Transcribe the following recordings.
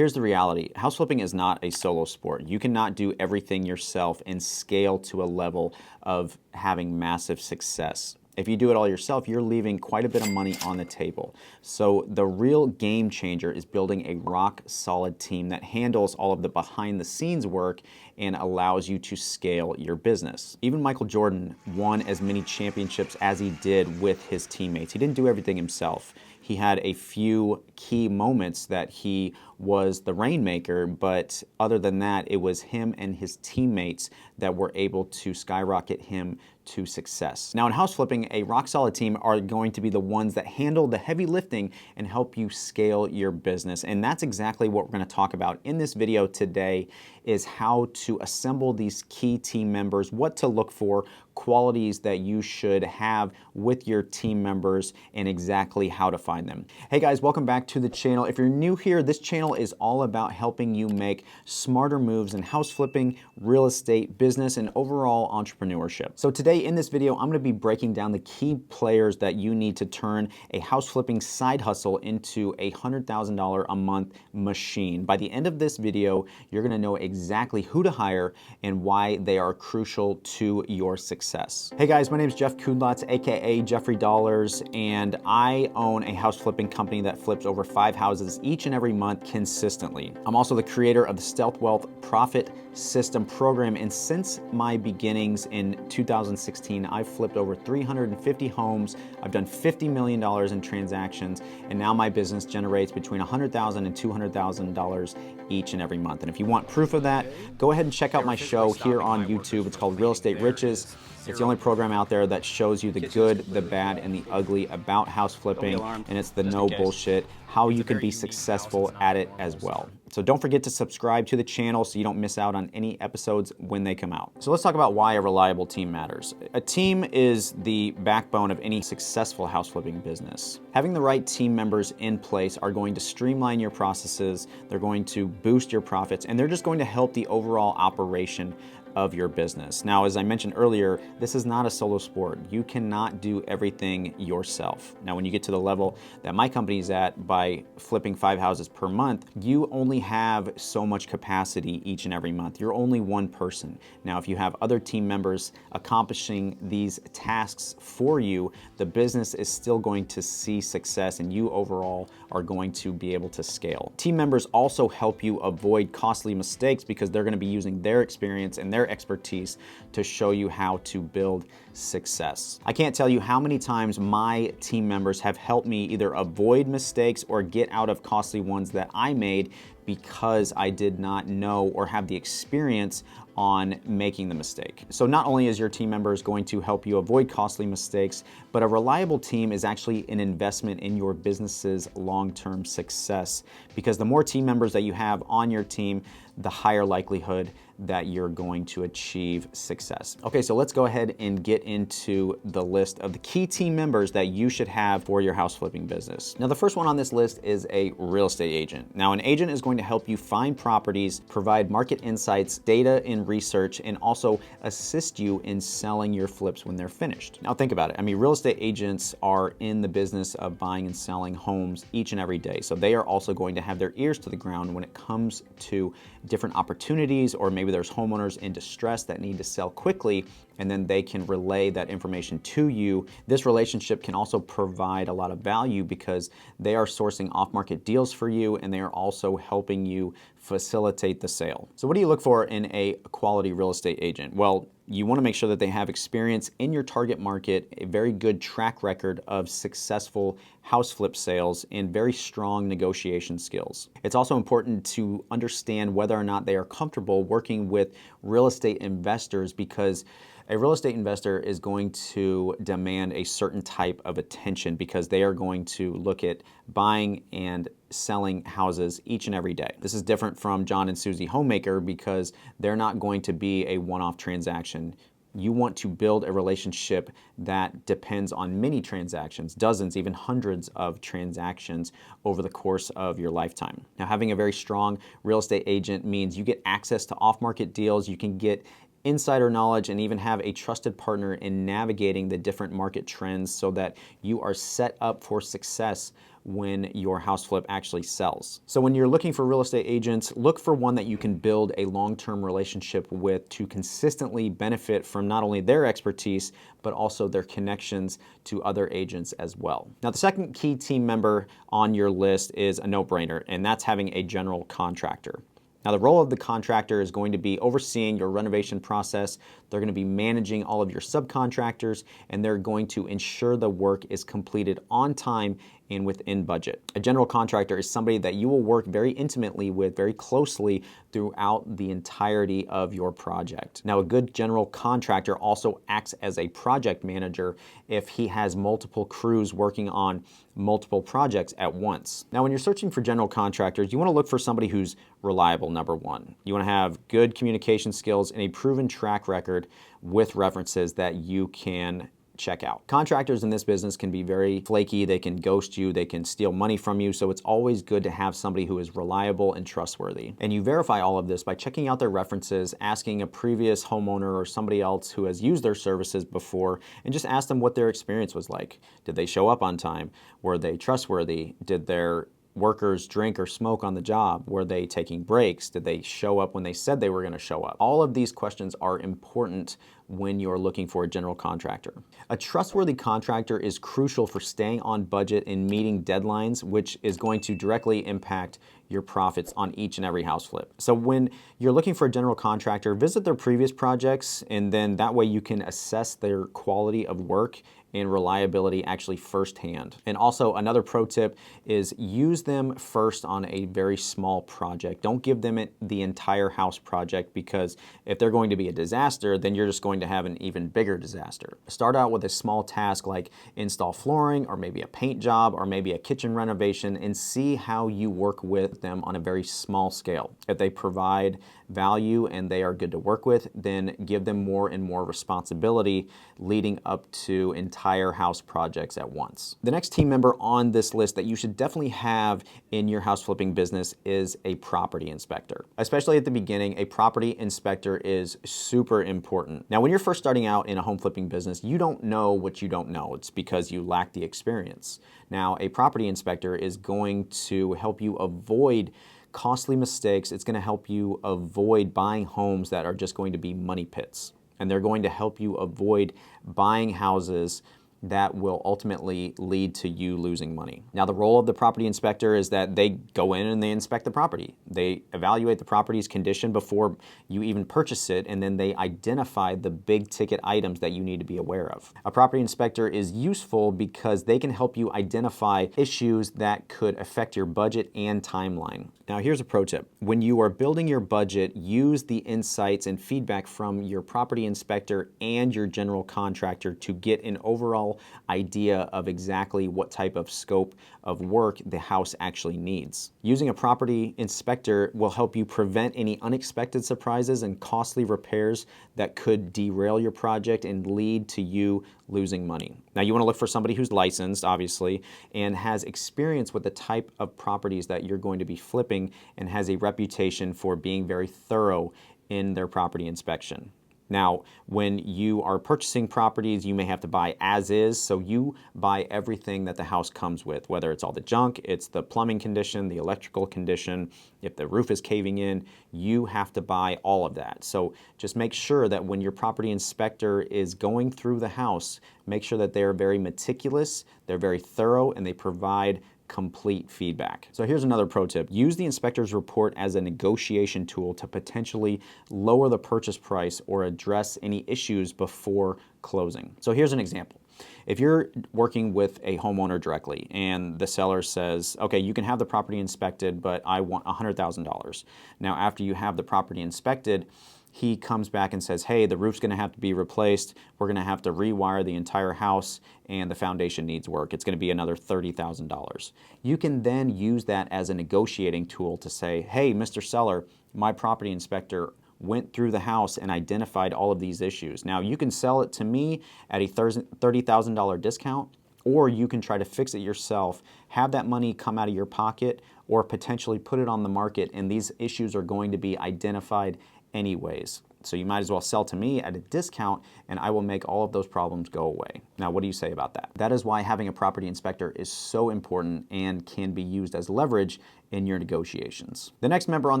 Here's the reality. House flipping is not a solo sport. You cannot do everything yourself and scale to a level of having massive success. If you do it all yourself, you're leaving quite a bit of money on the table. So the real game changer is building a rock solid team that handles all of the behind the scenes work and allows you to scale your business. Even Michael Jordan won as many championships as he did with his teammates. He didn't do everything himself. He had a few key moments that he was the rainmaker, but other than that, it was him and his teammates that were able to skyrocket him to success. Now in house flipping, a rock solid team are going to be the ones that handle the heavy lifting and help you scale your business. And that's exactly what we're going to talk about in this video today, is how to assemble these key team members, what to look for, qualities that you should have with your team members, and exactly how to find them. Hey guys, welcome back to the channel. If you're new here, this channel is all about helping you make smarter moves in house flipping, real estate, business, and overall entrepreneurship. So today in this video, I'm going to be breaking down the key players that you need to turn a house flipping side hustle into a $100,000 a month machine. By the end of this video, you're going to know exactly who to hire and why they are crucial to your success. Hey guys, my name is Jeff Klots, aka Jeffrey Dollars, and I own a house flipping company that flips over 5 houses each and every month consistently. I'm also the creator of the Stealth Wealth Profit System program, and since my beginnings in 2016, I've flipped over 350 homes. I've done $50 million in transactions, and now my business generates between $100,000 and $200,000 each and every month. And if you want proof of that, go ahead and check out my show here on YouTube. It's called Real Estate Riches. It's the only program out there that shows you the good, the bad, and the ugly about house flipping, and it's the no bullshit, how you can be successful at it as well. So don't forget to subscribe to the channel so you don't miss out on any episodes when they come out. So let's talk about why a reliable team matters. A team is the backbone of any successful house flipping business. Having the right team members in place are going to streamline your processes, they're going to boost your profits, and they're just going to help the overall operation of your business. Now, as I mentioned earlier, this is not a solo sport. You cannot do everything yourself. Now, when you get to the level that my company's at by flipping 5 houses per month, you only have so much capacity each and every month. You're only one person. Now, if you have other team members accomplishing these tasks for you, the business is still going to see success, and you overall are going to be able to scale. Team members also help you avoid costly mistakes because they're going to be using their experience and their expertise to show you how to build success. I can't tell you how many times my team members have helped me either avoid mistakes or get out of costly ones that I made because I did not know or have the experience on making the mistake. So not only is your team members going to help you avoid costly mistakes, but a reliable team is actually an investment in your business's long-term success, because the more team members that you have on your team, the higher likelihood that you're going to achieve success. Okay, so let's go ahead and get into the list of the key team members that you should have for your house flipping business. Now, the first one on this list is a real estate agent. Now, an agent is going to help you find properties, provide market insights, data and research, and also assist you in selling your flips when they're finished. Now, think about it. I mean, real estate agents are in the business of buying and selling homes each and every day. So they are also going to have their ears to the ground when it comes to different opportunities, or maybe there's homeowners in distress that need to sell quickly, and then they can relay that information to you. This relationship can also provide a lot of value because they are sourcing off-market deals for you, and they are also helping you facilitate the sale. So what do you look for in a quality real estate agent? Well, you want to make sure that they have experience in your target market, a very good track record of successful house flip sales, and very strong negotiation skills. It's also important to understand whether or not they are comfortable working with real estate investors, because a real estate investor is going to demand a certain type of attention because they are going to look at buying and selling houses each and every day. This is different from John and Susie Homemaker because they're not going to be a one-off transaction. You want to build a relationship that depends on many transactions, dozens, even hundreds of transactions over the course of your lifetime. Now, having a very strong real estate agent means you get access to off-market deals, you can get insider knowledge, and even have a trusted partner in navigating the different market trends so that you are set up for success when your house flip actually sells. So when you're looking for real estate agents, look for one that you can build a long-term relationship with to consistently benefit from not only their expertise, but also their connections to other agents as well. Now, the second key team member on your list is a no-brainer, and that's having a general contractor. Now, the role of the contractor is going to be overseeing your renovation process. They're going to be managing all of your subcontractors, and they're going to ensure the work is completed on time and within budget. A general contractor is somebody that you will work very intimately with, very closely throughout the entirety of your project. Now, a good general contractor also acts as a project manager if he has multiple crews working on multiple projects at once. Now, when you're searching for general contractors, you want to look for somebody who's reliable, number one. You want to have good communication skills and a proven track record with references that you can check out. Contractors in this business can be very flaky, they can ghost you, they can steal money from you, so it's always good to have somebody who is reliable and trustworthy. And you verify all of this by checking out their references, asking a previous homeowner or somebody else who has used their services before, and just ask them what their experience was like. Did they show up on time? Were they trustworthy? Did their workers drink or smoke on the job? Were they taking breaks? Did they show up when they said they were going to show up? All of these questions are important when you're looking for a general contractor. A trustworthy contractor is crucial for staying on budget and meeting deadlines, which is going to directly impact your profits on each and every house flip. So when you're looking for a general contractor, visit their previous projects, and then that way you can assess their quality of work and reliability actually firsthand. And also another pro tip is use them first on a very small project. Don't give them the entire house project, because if they're going to be a disaster, then you're just going to have an even bigger disaster. Start out with a small task like install flooring, or maybe a paint job, or maybe a kitchen renovation, and see how you work with them on a very small scale. If they provide value and they are good to work with, then give them more and more responsibility leading up to entire house projects at once. The next team member on this list that you should definitely have in your house flipping business is a property inspector. Especially at the beginning, a property inspector is super important. Now, when you're first starting out in a home flipping business, you don't know what you don't know. It's because you lack the experience. Now, a property inspector is going to help you avoid costly mistakes. It's going to help you avoid buying homes that are just going to be money pits. And they're going to help you avoid buying houses that will ultimately lead to you losing money. Now, the role of the property inspector is that they go in and they inspect the property. They evaluate the property's condition before you even purchase it, and then they identify the big ticket items that you need to be aware of. A property inspector is useful because they can help you identify issues that could affect your budget and timeline. Now, here's a pro tip. When you are building your budget, use the insights and feedback from your property inspector and your general contractor to get an overall idea of exactly what type of scope of work the house actually needs. Using a property inspector will help you prevent any unexpected surprises and costly repairs that could derail your project and lead to you losing money. Now, you want to look for somebody who's licensed, obviously, and has experience with the type of properties that you're going to be flipping, and has a reputation for being very thorough in their property inspection. Now, when you are purchasing properties, you may have to buy as is, so you buy everything that the house comes with, whether it's all the junk, it's the plumbing condition, the electrical condition, if the roof is caving in, you have to buy all of that. So just make sure that when your property inspector is going through the house, make sure that they're very meticulous, they're very thorough, and they provide complete feedback. So here's another pro tip. Use the inspector's report as a negotiation tool to potentially lower the purchase price or address any issues before closing. So here's an example. If you're working with a homeowner directly and the seller says, okay, you can have the property inspected, but I want $100,000. Now, after you have the property inspected, he comes back and says, hey, the roof's going to have to be replaced. We're going to have to rewire the entire house, and the foundation needs work. It's going to be another $30,000. You can then use that as a negotiating tool to say, hey, Mr. Seller, my property inspector went through the house and identified all of these issues. Now, you can sell it to me at a $30,000 discount, or you can try to fix it yourself, have that money come out of your pocket, or potentially put it on the market, and these issues are going to be identified anyways. So you might as well sell to me at a discount, and I will make all of those problems go away. Now, what do you say about that? That is why having a property inspector is so important and can be used as leverage in your negotiations. The next member on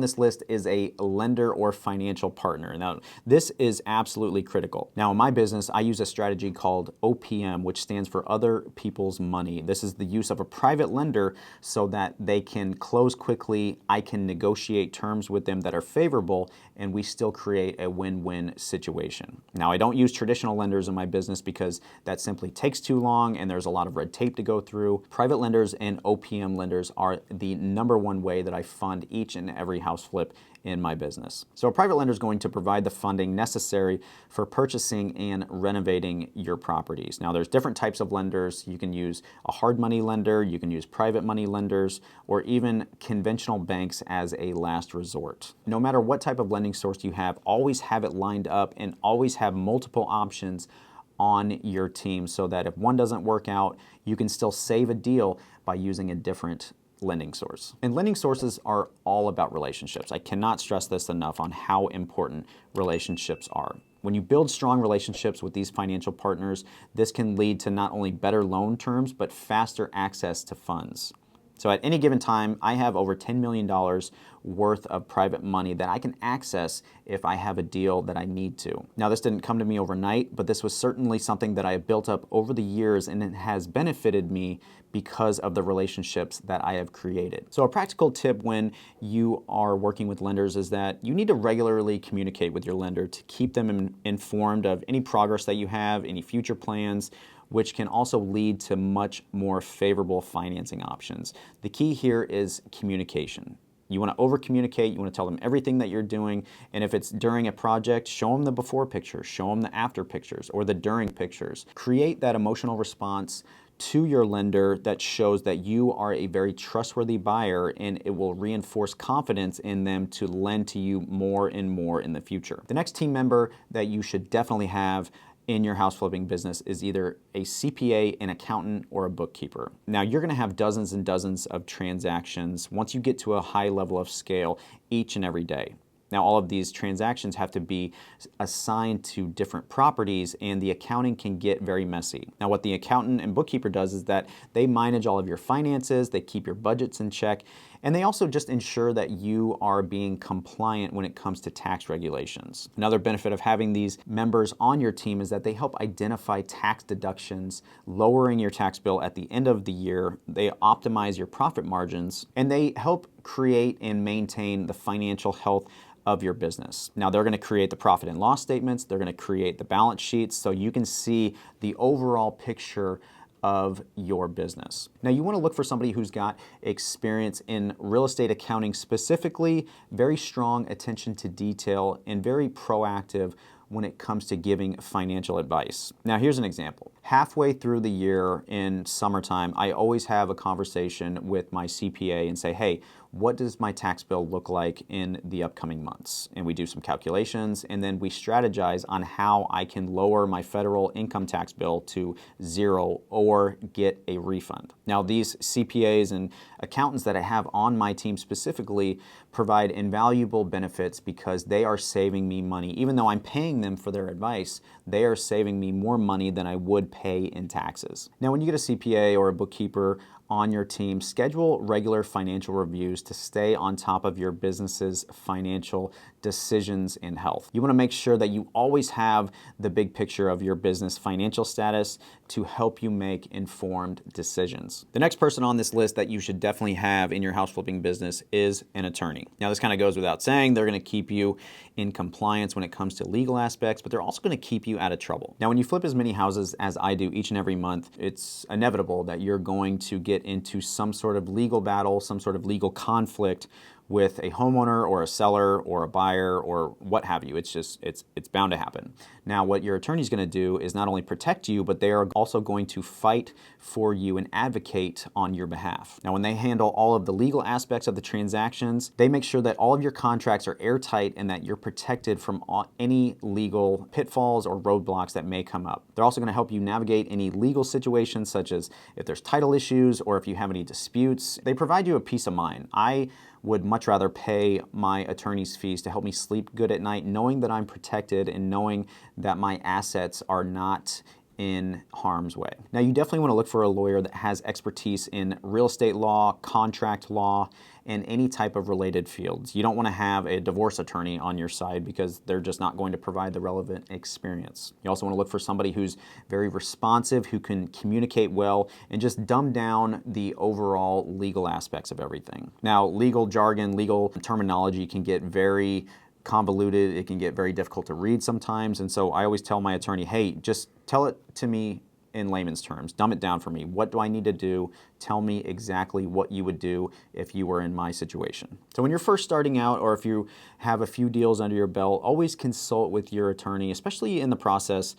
this list is a lender or financial partner. Now, this is absolutely critical. Now, in my business, I use a strategy called OPM, which stands for other people's money. This is the use of a private lender so that they can close quickly, I can negotiate terms with them that are favorable, and we still create a win-win situation. Now, I don't use traditional lenders in my business because that simply takes too long and there's a lot of red tape to go through. Private lenders and OPM lenders are the number one way that I fund each and every house flip in my business. So a private lender is going to provide the funding necessary for purchasing and renovating your properties. Now, there's different types of lenders. You can use a hard money lender, you can use private money lenders, or even conventional banks as a last resort. No matter what type of lending source you have, always have it lined up and always have multiple options on your team so that if one doesn't work out, you can still save a deal by using a different lending source. And lending sources are all about relationships. I cannot stress this enough on how important relationships are. When you build strong relationships with these financial partners, this can lead to not only better loan terms, but faster access to funds. So at any given time, I have over $10 million worth of private money that I can access if I have a deal that I need to. Now, this didn't come to me overnight, but this was certainly something that I have built up over the years, and it has benefited me because of the relationships that I have created. So a practical tip when you are working with lenders is that you need to regularly communicate with your lender to keep them informed of any progress that you have, any future plans, which can also lead to much more favorable financing options. The key here is communication. You want to over-communicate, you want to tell them everything that you're doing, and if it's during a project, show them the before pictures, show them the after pictures, or the during pictures. Create that emotional response to your lender that shows that you are a very trustworthy buyer, and it will reinforce confidence in them to lend to you more and more in the future. The next team member that you should definitely have in your house flipping business is either a CPA, an accountant, or a bookkeeper. Now, you're gonna have dozens and dozens of transactions once you get to a high level of scale each and every day. Now, all of these transactions have to be assigned to different properties, and the accounting can get very messy. Now, what the accountant and bookkeeper does is that they manage all of your finances, they keep your budgets in check, and they also just ensure that you are being compliant when it comes to tax regulations. Another benefit of having these members on your team is that they help identify tax deductions, lowering your tax bill at the end of the year. They optimize your profit margins, and they help create and maintain the financial health of your business. Now, they're going to create the profit and loss statements, they're going to create the balance sheets so you can see the overall picture of your business. Now, you want to look for somebody who's got experience in real estate accounting specifically, very strong attention to detail, and very proactive when it comes to giving financial advice. Now, here's an example. Halfway through the year in summertime, I always have a conversation with my CPA and say, hey, what does my tax bill look like in the upcoming months? And we do some calculations, and then we strategize on how I can lower my federal income tax bill to zero or get a refund. Now, these CPAs and accountants that I have on my team specifically provide invaluable benefits because they are saving me money. Even though I'm paying them for their advice, they are saving me more money than I would pay in taxes. Now, when you get a CPA or a bookkeeper on your team, schedule regular financial reviews to stay on top of your business's financial decisions and health. You want to make sure that you always have the big picture of your business financial status to help you make informed decisions. The next person on this list that you should definitely have in your house flipping business is an attorney. Now, this kind of goes without saying. They're going to keep you in compliance when it comes to legal aspects, but they're also going to keep you out of trouble. Now, when you flip as many houses as I do each and every month, it's inevitable that you're going to get into some sort of legal battle, some sort of legal conflict with a homeowner or a seller or a buyer or what have you. It's bound to happen. Now, what your attorney is going to do is not only protect you, but they are also going to fight for you and advocate on your behalf. Now, when they handle all of the legal aspects of the transactions, they make sure that all of your contracts are airtight and that you're protected from any legal pitfalls or roadblocks that may come up. They're also going to help you navigate any legal situations, such as if there's title issues or if you have any disputes. They provide you a peace of mind. I would much rather pay my attorney's fees to help me sleep good at night, knowing that I'm protected and knowing that my assets are not in harm's way. Now, you definitely want to look for a lawyer that has expertise in real estate law, contract law, and any type of related fields. You don't want to have a divorce attorney on your side because they're just not going to provide the relevant experience. You also want to look for somebody who's very responsive, who can communicate well, and just dumb down the overall legal aspects of everything. Now, legal jargon, legal terminology can get very convoluted. It can get very difficult to read sometimes. And so I always tell my attorney, hey, just tell it to me in layman's terms. Dumb it down for me. What do I need to do? Tell me exactly what you would do if you were in my situation. So when you're first starting out, or if you have a few deals under your belt, always consult with your attorney, especially in the process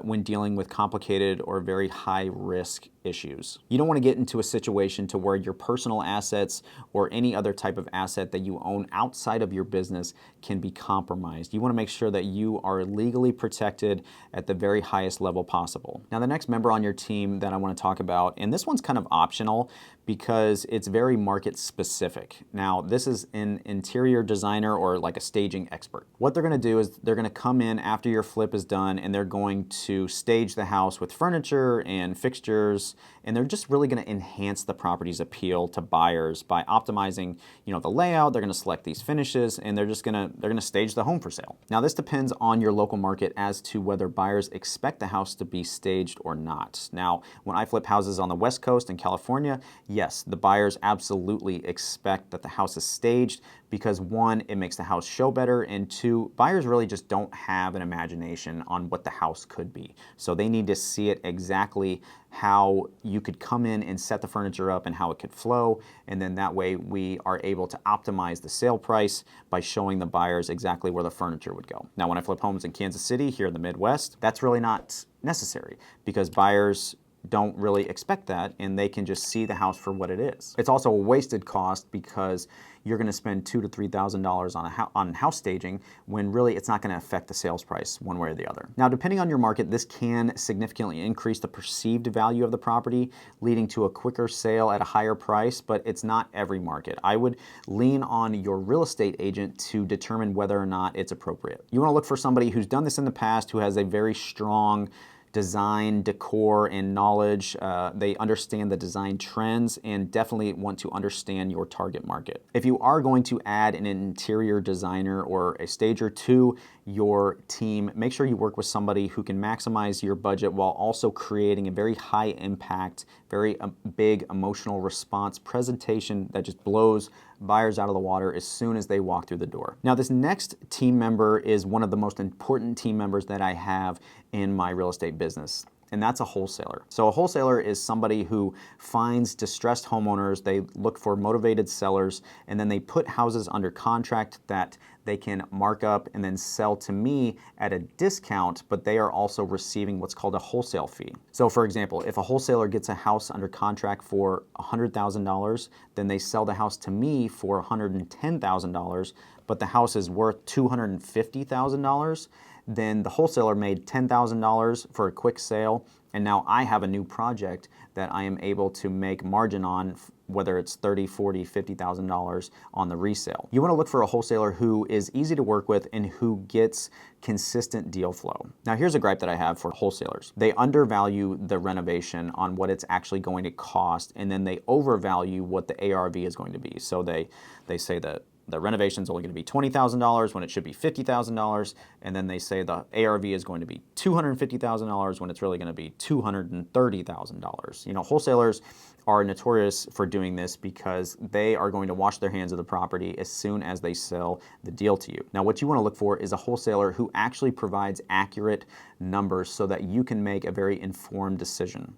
when dealing with complicated or very high risk issues. You don't want to get into a situation to where your personal assets or any other type of asset that you own outside of your business can be compromised. You want to make sure that you are legally protected at the very highest level possible. Now, the next member on your team that I want to talk about, and this one's kind of optional because it's very market specific. Now, this is an interior designer or like a staging expert. What they're going to do is they're going to come in after your flip is done, and they're going to stage the house with furniture and fixtures, and they're just really going to enhance the property's appeal to buyers by optimizing, the layout. They're going to select these finishes, and they're going to stage the home for sale. Now, this depends on your local market as to whether buyers expect the house to be staged or not. Now, when I flip houses on the West Coast in California, yes, the buyers absolutely expect that the house is staged because, one, it makes the house show better, and two, buyers really just don't have an imagination on what the house could be. So they need to see it exactly how you could come in and set the furniture up and how it could flow, and then that way we are able to optimize the sale price by showing the buyers exactly where the furniture would go. Now, when I flip homes in Kansas City here in the Midwest, that's really not necessary because buyers don't really expect that, and they can just see the house for what it is. It's also a wasted cost because you're going to spend $2,000 to $3,000 on house staging when really it's not going to affect the sales price one way or the other. Now, depending on your market, this can significantly increase the perceived value of the property, leading to a quicker sale at a higher price, but it's not every market. I would lean on your real estate agent to determine whether or not it's appropriate. You want to look for somebody who's done this in the past, who has a very strong design, decor, and knowledge. They understand the design trends and definitely want to understand your target market. If you are going to add an interior designer or a stager to your team, make sure you work with somebody who can maximize your budget while also creating a very high impact, very big emotional response presentation that just blows buyers out of the water as soon as they walk through the door. Now, this next team member is one of the most important team members that I have in my real estate business, and that's a wholesaler. So a wholesaler is somebody who finds distressed homeowners, they look for motivated sellers, and then they put houses under contract that they can mark up and then sell to me at a discount, but they are also receiving what's called a wholesale fee. So for example, if a wholesaler gets a house under contract for $100,000, then they sell the house to me for $110,000, but the house is worth $250,000, then the wholesaler made $10,000 for a quick sale, and now I have a new project that I am able to make margin on, whether it's $30,000, $40,000, $50,000 on the resale. You want to look for a wholesaler who is easy to work with and who gets consistent deal flow. Now, here's a gripe that I have for wholesalers. They undervalue the renovation on what it's actually going to cost, and then they overvalue what the ARV is going to be. So they say that the renovation is only going to be $20,000 when it should be $50,000, and then they say the ARV is going to be $250,000 when it's really going to be $230,000. Wholesalers are notorious for doing this because they are going to wash their hands of the property as soon as they sell the deal to you. Now, what you want to look for is a wholesaler who actually provides accurate numbers so that you can make a very informed decision.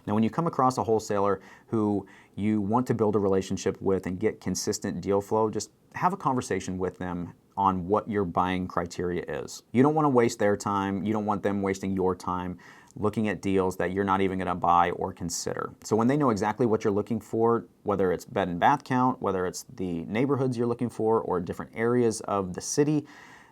Now, when you come across a wholesaler who you want to build a relationship with and get consistent deal flow, just have a conversation with them on what your buying criteria is. You don't want to waste their time. You don't want them wasting your time looking at deals that you're not even going to buy or consider. So when they know exactly what you're looking for, whether it's bed and bath count, whether it's the neighborhoods you're looking for, or different areas of the city,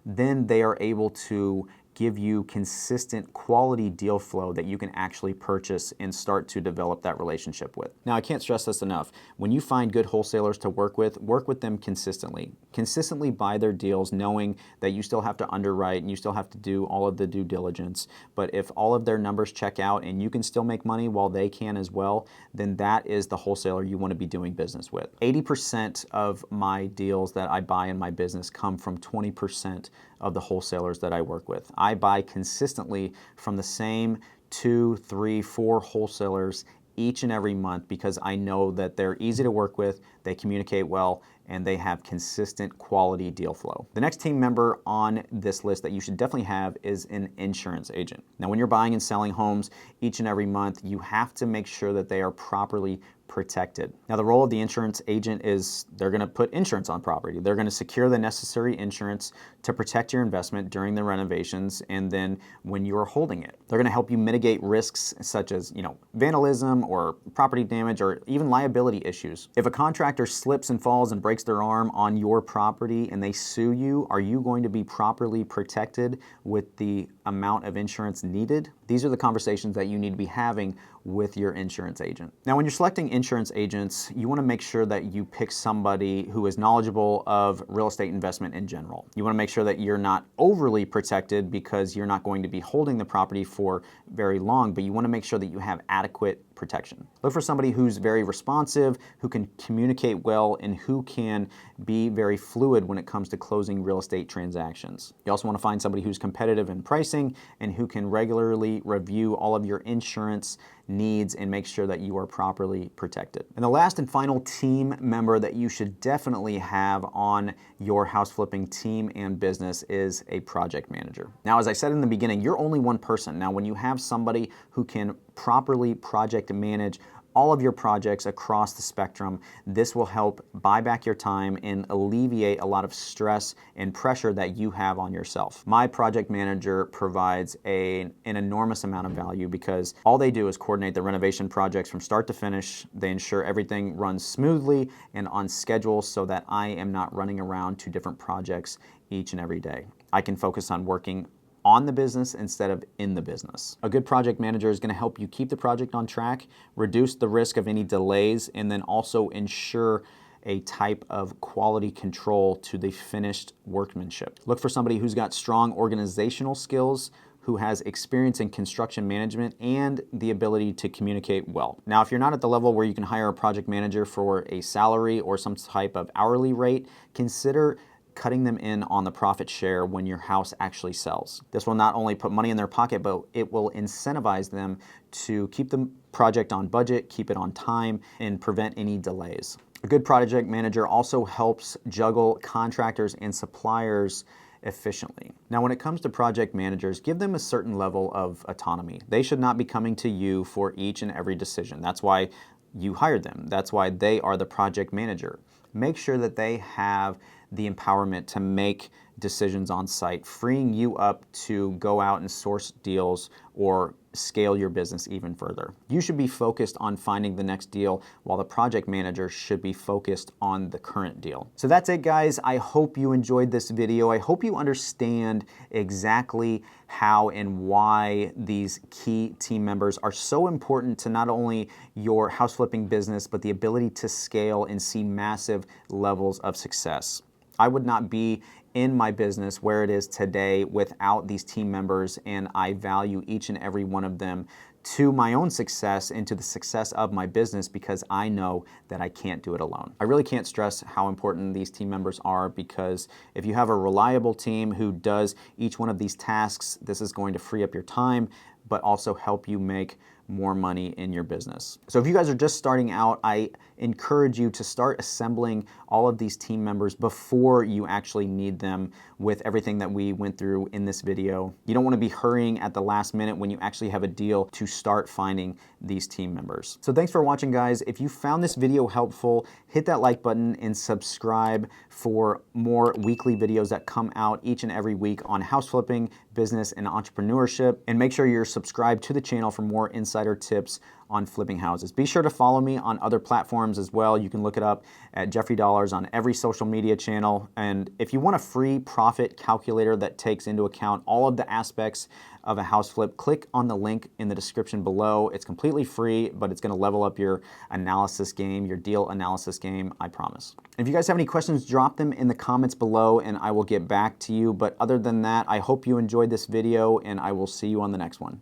then they are able to give you consistent quality deal flow that you can actually purchase and start to develop that relationship with. Now, I can't stress this enough. When you find good wholesalers to work with them consistently. Consistently buy their deals, knowing that you still have to underwrite and you still have to do all of the due diligence. But if all of their numbers check out and you can still make money while they can as well, then that is the wholesaler you want to be doing business with. 80% of my deals that I buy in my business come from 20% of the wholesalers that I work with. I buy consistently from the same 2, 3, 4 wholesalers each and every month because I know that they're easy to work with, they communicate well, and they have consistent quality deal flow. The next team member on this list that you should definitely have is an insurance agent. Now, when you're buying and selling homes each and every month, you have to make sure that they are properly protected. Now, the role of the insurance agent is they're going to put insurance on property. They're going to secure the necessary insurance to protect your investment during the renovations and then when you are holding it. They're going to help you mitigate risks such as, vandalism or property damage or even liability issues. If a contractor slips and falls and breaks their arm on your property and they sue you, are you going to be properly protected with the amount of insurance needed? These are the conversations that you need to be having with your insurance agent. Now, when you're selecting insurance agents, you want to make sure that you pick somebody who is knowledgeable of real estate investment in general. You want to make sure that you're not overly protected because you're not going to be holding the property for very long, but you want to make sure that you have adequate protection. Look for somebody who's very responsive, who can communicate well, and who can be very fluid when it comes to closing real estate transactions. You also want to find somebody who's competitive in pricing and who can regularly review all of your insurance needs and make sure that you are properly protected. And the last and final team member that you should definitely have on your house flipping team and business is a project manager. Now, as I said in the beginning, you're only one person. Now, when you have somebody who can properly project manage all of your projects across the spectrum, this will help buy back your time and alleviate a lot of stress and pressure that you have on yourself. My project manager provides an enormous amount of value because all they do is coordinate the renovation projects from start to finish. They ensure everything runs smoothly and on schedule so that I am not running around to different projects each and every day. I can focus on working on the business instead of in the business. A good project manager is going to help you keep the project on track, reduce the risk of any delays, and then also ensure a type of quality control to the finished workmanship. Look for somebody who's got strong organizational skills, who has experience in construction management and the ability to communicate well. Now, if you're not at the level where you can hire a project manager for a salary or some type of hourly rate, consider cutting them in on the profit share when your house actually sells. This will not only put money in their pocket, but it will incentivize them to keep the project on budget, keep it on time, and prevent any delays. A good project manager also helps juggle contractors and suppliers efficiently. Now, when it comes to project managers, give them a certain level of autonomy. They should not be coming to you for each and every decision. That's why you hired them. That's why they are the project manager. Make sure that they have the empowerment to make decisions on site, freeing you up to go out and source deals or scale your business even further. You should be focused on finding the next deal while the project manager should be focused on the current deal. So that's it, guys. I hope you enjoyed this video. I hope you understand exactly how and why these key team members are so important to not only your house flipping business, but the ability to scale and see massive levels of success. I would not be in my business where it is today without these team members, and I value each and every one of them to my own success and to the success of my business because I know that I can't do it alone. I really can't stress how important these team members are because if you have a reliable team who does each one of these tasks, this is going to free up your time, but also help you make more money in your business. So if you guys are just starting out, I encourage you to start assembling all of these team members before you actually need them with everything that we went through in this video. You don't want to be hurrying at the last minute when you actually have a deal to start finding these team members. So thanks for watching, guys. If you found this video helpful, hit that like button and subscribe for more weekly videos that come out each and every week on house flipping, business, and entrepreneurship. And make sure you're subscribed to the channel for more insider tips on flipping houses. Be sure to follow me on other platforms as well. You can look it up at Jeffrey Dollars on every social media channel. And if you want a free profit calculator that takes into account all of the aspects of a house flip, click on the link in the description below. It's completely free, but it's going to level up your analysis game, your deal analysis game, I promise. If you guys have any questions, drop them in the comments below and I will get back to you. But other than that, I hope you enjoyed this video and I will see you on the next one.